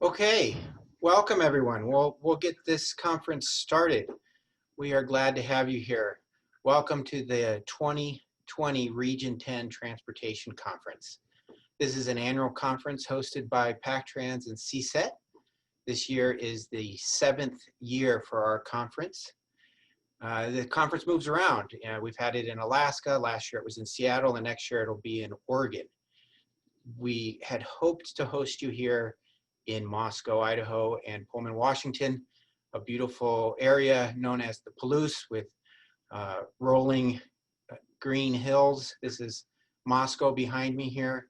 Okay, welcome everyone. We'll get this conference started. We are glad to have you here. Welcome to the 2020 Region 10 Transportation Conference. This is an annual conference hosted by PacTrans and CSET. This year is the 7th year for our conference. The conference moves around. We've had it in Alaska. Last year it was in Seattle, and next year it'll be in Oregon. We had hoped to host you here in Moscow, Idaho, and Pullman, Washington, a beautiful area known as the Palouse with rolling green hills. This is Moscow behind me here.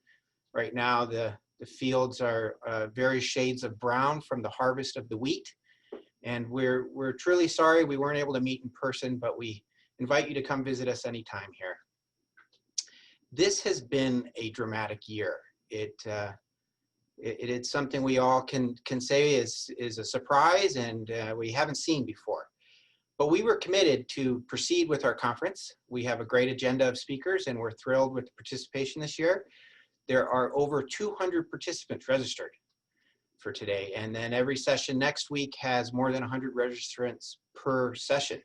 Right now, the fields are various shades of brown from the harvest of the wheat. And we're truly sorry we weren't able to meet in person, but we invite you to come visit us anytime here. This has been a dramatic year. It's something we all can say is a surprise and we haven't seen before. But we were committed to proceed with our conference. We have a great agenda of speakers and we're thrilled with the participation this year. There are over 200 participants registered for today. And then every session next week has more than 100 registrants per session.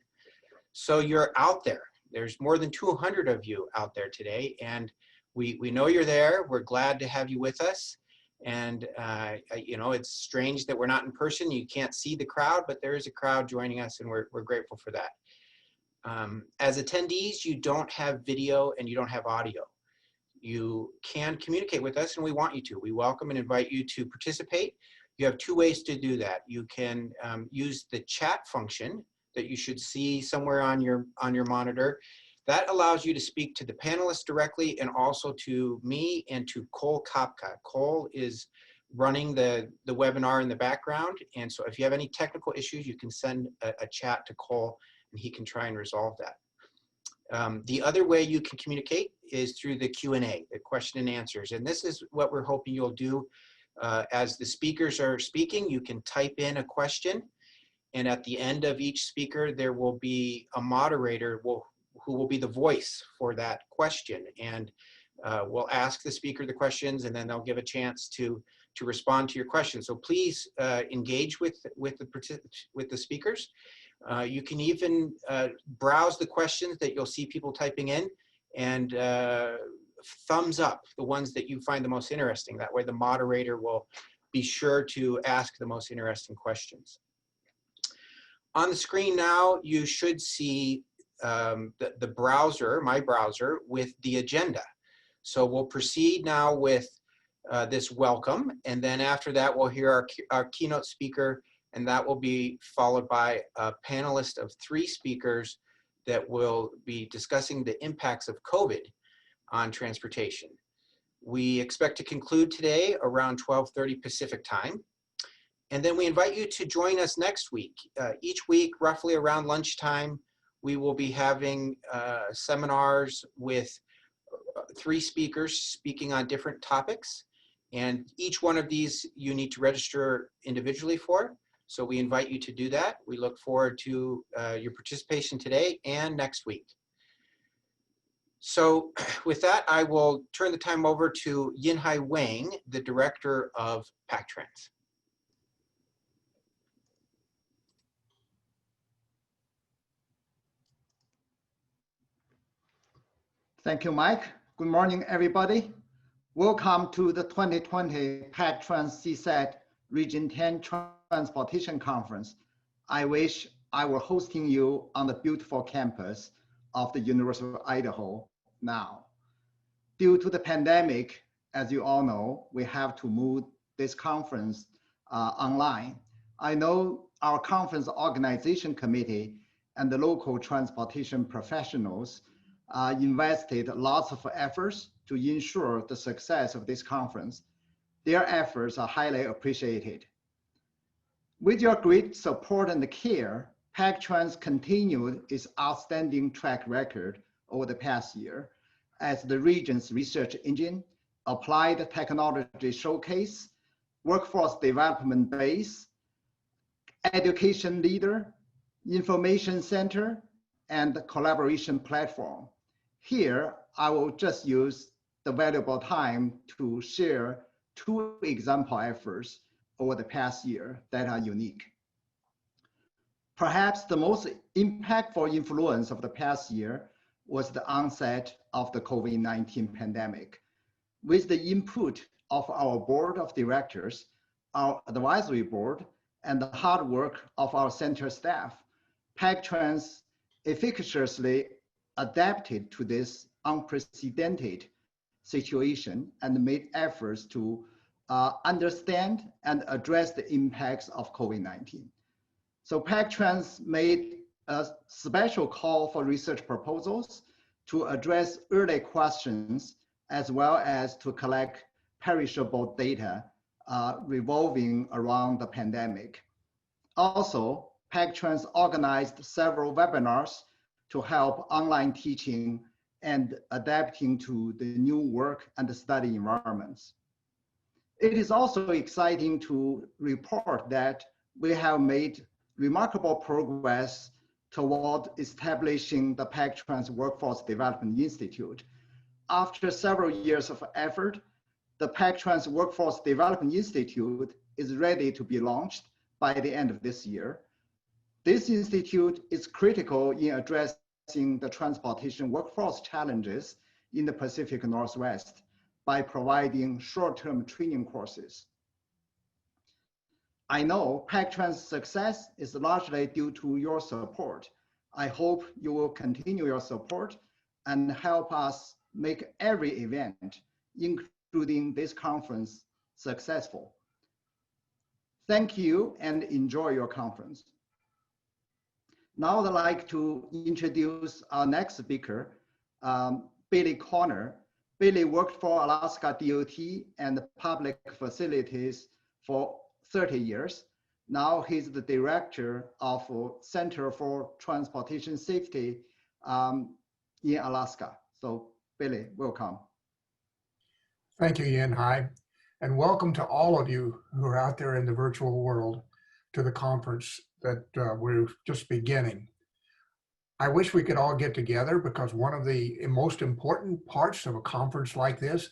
So you're out there. There's more than 200 of you out there today. And we know you're there. We're glad to have you with us. And, you know, it's strange that we're not in person. You can't see the crowd, but there is a crowd joining us and we're grateful for that. As attendees, you don't have video and you don't have audio. You can communicate with us and we want you to. We welcome and invite you to participate. You have two ways to do that. You can use the chat function that you should see somewhere on your monitor. That allows you to speak to the panelists directly and also to me and to Cole Kopka. Cole is running the webinar in the background. And so if you have any technical issues, you can send a chat to Cole and he can try and resolve that. The other way you can communicate is through the Q&A, the question and answers. And this is what we're hoping you'll do. As the speakers are speaking, you can type in a question. And at the end of each speaker, there will be a moderator who will be the voice for that question. And we'll ask the speaker the questions and then they'll give a chance to respond to your questions. So please engage with the speakers. You can even browse the questions that you'll see people typing in and thumbs up the ones that you find the most interesting. That way the moderator will be sure to ask the most interesting questions. On the screen now, you should see the browser, my browser, with the agenda. So we'll proceed now with this welcome, and then after that we'll hear our keynote speaker, and that will be followed by a panelist of 3 speakers that will be discussing the impacts of COVID on transportation. We expect to conclude today around 12:30 Pacific time. And then we invite you to join us next week. Each week, roughly around lunchtime, we will be having seminars with 3 speakers speaking on different topics. And each one of these you need to register individually for. So we invite you to do that. We look forward to your participation today and next week. So with that, I will turn the time over to Yinhai Wang, the director of PacTrans. Thank you, Mike. Good morning, everybody. Welcome to the 2020 PacTrans CSET Region 10 Transportation Conference. I wish I were hosting you on the beautiful campus of the University of Idaho now. Due to the pandemic, as you all know, we have to move this conference online. I know our conference organization committee and the local transportation professionals invested lots of efforts to ensure the success of this conference. Their efforts are highly appreciated. With your great support and care, PacTrans continued its outstanding track record over the past year as the region's research engine, applied technology showcase, workforce development base, education leader, information center, and collaboration platform. Here, I will just use the valuable time to share 2 example efforts over the past year that are unique. Perhaps the most impactful influence of the past year was the onset of the COVID-19 pandemic. With the input of our board of directors, our advisory board, and the hard work of our center staff, PacTrans efficaciously adapted to this unprecedented situation and made efforts to understand and address the impacts of COVID-19. So PacTrans made a special call for research proposals to address early questions as well as to collect perishable data revolving around the pandemic. Also, PacTrans organized several webinars to help online teaching and adapting to the new work and study environments. It is also exciting to report that we have made remarkable progress toward establishing the PacTrans Workforce Development Institute. After several years of effort, the PacTrans Workforce Development Institute is ready to be launched by the end of this year. This institute is critical in addressing the transportation workforce challenges in the Pacific Northwest by providing short-term training courses. I know PacTrans' success is largely due to your support. I hope you will continue your support and help us make every event, including this conference, successful. Thank you and enjoy your conference. Now I'd like to introduce our next speaker, Billy Conner. Billy worked for Alaska DOT and Public Facilities for 30 years. Now he's the director of Center for Transportation Safety in Alaska. So Billy, welcome. Thank you, Yinhai, and welcome to all of you who are out there in the virtual world to the conference that we're just beginning. I wish we could all get together because one of the most important parts of a conference like this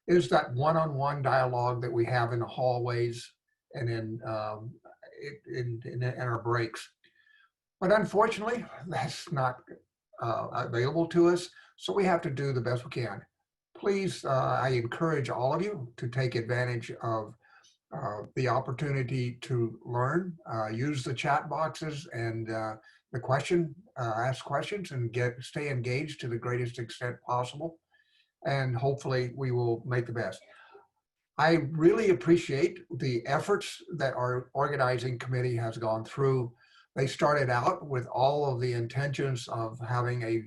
is that one-on-one dialogue that we have in the hallways and in our breaks. But unfortunately, that's not available to us, so we have to do the best we can. Please, I encourage all of you to take advantage of the opportunity to learn, use the chat boxes and ask questions and stay engaged to the greatest extent possible. And hopefully we will make the best. I really appreciate the efforts that our organizing committee has gone through. They started out with all of the intentions of having a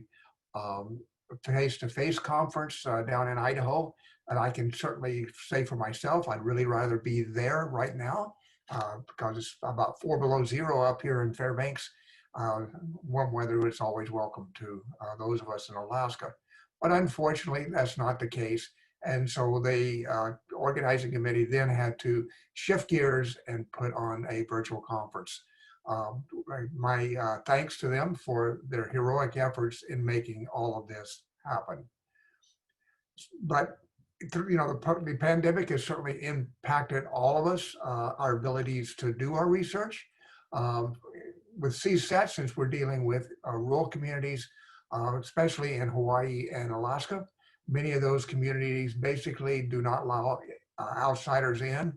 face-to-face conference down in Idaho. And I can certainly say for myself, I'd really rather be there right now because it's about 4 below zero up here in Fairbanks. Warm weather is always welcome to those of us in Alaska. But unfortunately, that's not the case. And so the organizing committee then had to shift gears and put on a virtual conference. My thanks to them for their heroic efforts in making all of this happen. But you know, the pandemic has certainly impacted all of us, our abilities to do our research. With CSET, since we're dealing with rural communities, especially in Hawaii and Alaska, many of those communities basically do not allow outsiders in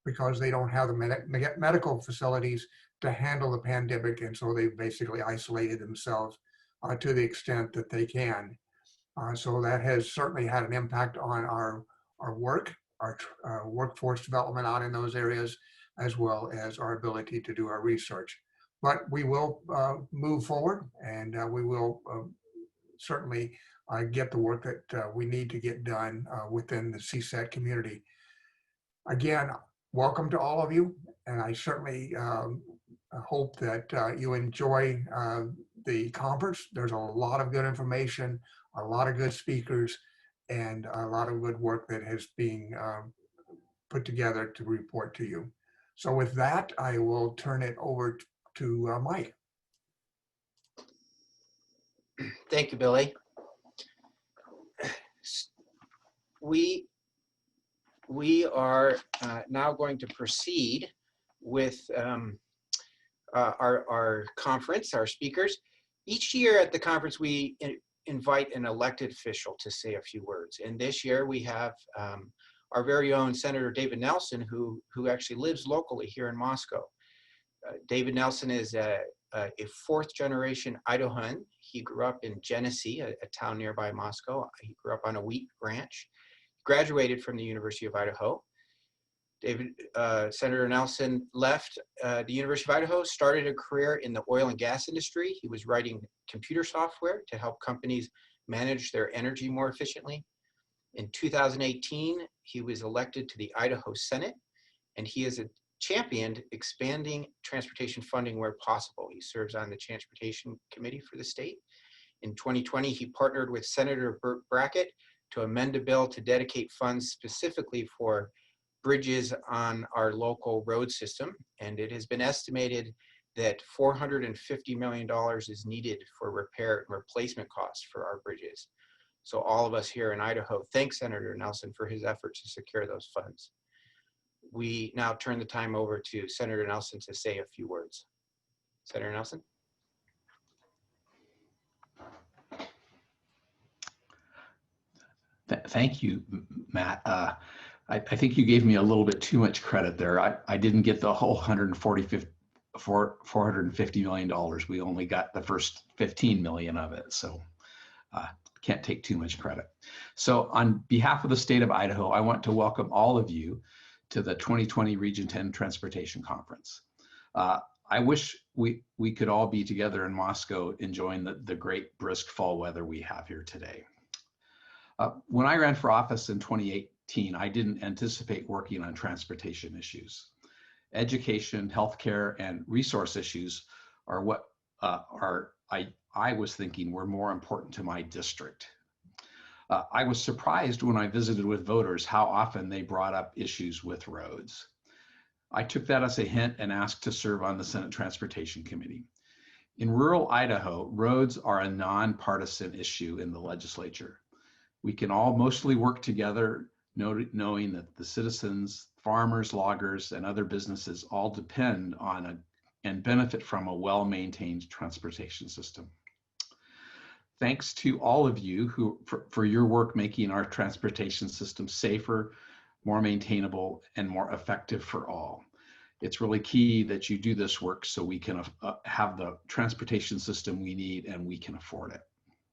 because they don't have the medical facilities to handle the pandemic, and so they've basically isolated themselves to the extent that they can. So that has certainly had an impact on our work, our workforce development out in those areas, as well as our ability to do our research. But we will move forward, and we will certainly get the work that we need to get done within the CSET community. Again, welcome to all of you, and I certainly hope that you enjoy the conference. There's a lot of good information, a lot of good speakers, and a lot of good work that is being put together to report to you. So with that, I will turn it over to Mike. Thank you, Billy. We we are now going to proceed with our conference, our speakers. Each year at the conference, we invite an elected official to say a few words. And this year we have our very own Senator David Nelson, who actually lives locally here in Moscow. David Nelson is a fourth generation Idahoan. He grew up in Genesee, a town nearby Moscow. He grew up on a wheat ranch. Graduated from the University of Idaho. Senator Nelson left the University of Idaho, started a career in the oil and gas industry. He was writing computer software to help companies manage their energy more efficiently. In 2018, he was elected to the Idaho Senate, and he has championed expanding transportation funding where possible. He serves on the Transportation Committee for the state. In 2020, he partnered with Senator Burt Brackett to amend a bill to dedicate funds specifically for bridges on our local road system. And it has been estimated that $450 million is needed for repair and replacement costs for our bridges. So all of us here in Idaho thank Senator Nelson for his efforts to secure those funds. We now turn the time over to Senator Nelson to say a few words. Senator Nelson. Thank you, Matt. I think you gave me a little bit too much credit there. I didn't get the whole $450 million. We only got the first 15 million of it. So can't take too much credit. So on behalf of the state of Idaho, I want to welcome all of you to the 2020 Region 10 Transportation Conference. I wish we could all be together in Moscow enjoying the great brisk fall weather we have here today. When I ran for office in 2018, I didn't anticipate working on transportation issues. Education, healthcare, and resource issues are what I was thinking were more important to my district. I was surprised when I visited with voters how often they brought up issues with roads. I took that as a hint and asked to serve on the Senate Transportation Committee. In rural Idaho, roads are a nonpartisan issue in the legislature. We can all mostly work together, knowing that the citizens, farmers, loggers, and other businesses all depend on and benefit from a well-maintained transportation system. Thanks to all of you for your work making our transportation system safer, more maintainable, and more effective for all. It's really key that you do this work so we can have the transportation system we need and we can afford it.